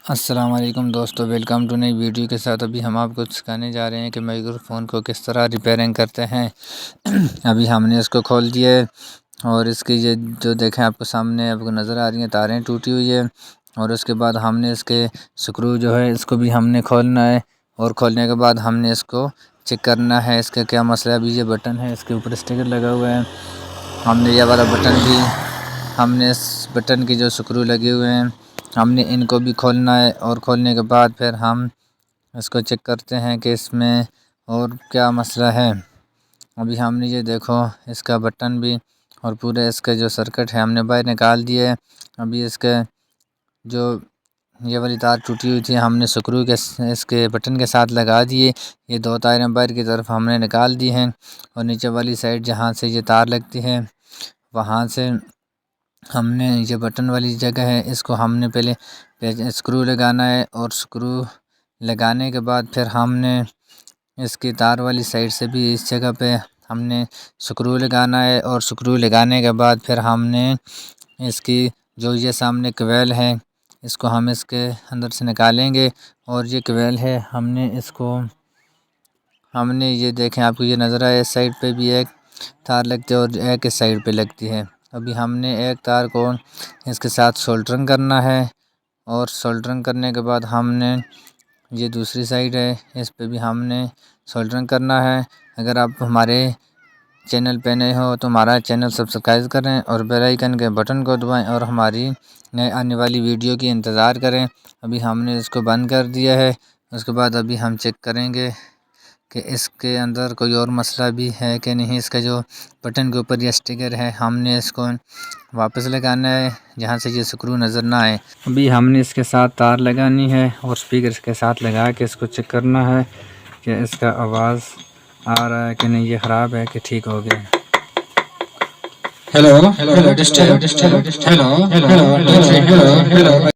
अस्सलाम वालेकुम दोस्तों, वेलकम टू नई वीडियो के साथ। अभी हम आपको सिखाने जा रहे हैं कि माइक्रोफोन को किस तरह रिपेयरिंग करते हैं। अभी हमने इसको खोल दिया है और इसकी ये जो देखें आपको सामने आपको नज़र आ रही हैं तारें टूटी हुई है। और उसके बाद हमने इसके स्क्रू जो है इसको भी हमने खोलना है और खोलने के बाद हमने इसको चेक करना है इसका क्या मसला है। अभी ये बटन है, इसके ऊपर स्टिकर लगा हुआ है। हमने ये वाला बटन भी हमने इस बटन की जो स्क्रू लगे हुए हैं हमने इनको भी खोलना है और खोलने के बाद फिर हम इसको चेक करते हैं कि इसमें और क्या मसला है। अभी हमने ये देखो इसका बटन भी और पूरे इसके जो सर्किट है हमने बाहर निकाल दिए। अभी इसके जो ये वाली तार टूटी हुई थी हमने स्क्रू के इसके बटन के साथ लगा दिए। ये दो तारें बाहर की तरफ हमने निकाल दी हैं और नीचे वाली साइड जहाँ से ये तार लगती है वहाँ से हमने ये बटन वाली जगह है इसको हमने पहले स्क्रू लगाना है और स्क्रू लगाने के बाद फिर हमने इसकी तार वाली साइड से भी इस जगह पे हमने स्क्रू लगाना है और स्क्रू लगाने के बाद फिर हमने इसकी जो ये सामने कवेल है इसको हम इसके अंदर से निकालेंगे। और ये कवेल है हमने ये देखें आपको ये नज़र आए इस साइड पे भी एक तार लगती है और एक इस साइड पे लगती है। अभी हमने एक तार को इसके साथ सोल्डरिंग करना है और सोल्डरिंग करने के बाद हमने ये दूसरी साइड है इस पे भी हमने सोल्डरिंग करना है। अगर आप हमारे चैनल पे नए हो तो हमारा चैनल सब्सक्राइब करें और बेल आइकन के बटन को दबाएं और हमारी नए आने वाली वीडियो की इंतज़ार करें। अभी हमने इसको बंद कर दिया है। उसके बाद अभी हम चेक करेंगे कि इसके अंदर कोई और मसला भी है कि नहीं। इसका जो बटन के ऊपर ये स्टिकर है हमने इसको वापस लगाना है जहाँ से ये स्क्रू नज़र ना आए। अभी हमने इसके साथ तार लगानी है और स्पीकर के साथ लगा के इसको चेक करना है कि इसका आवाज़ आ रहा है कि नहीं, ये ख़राब है कि ठीक हो गया। Hello hello hello hello hello hello hello hello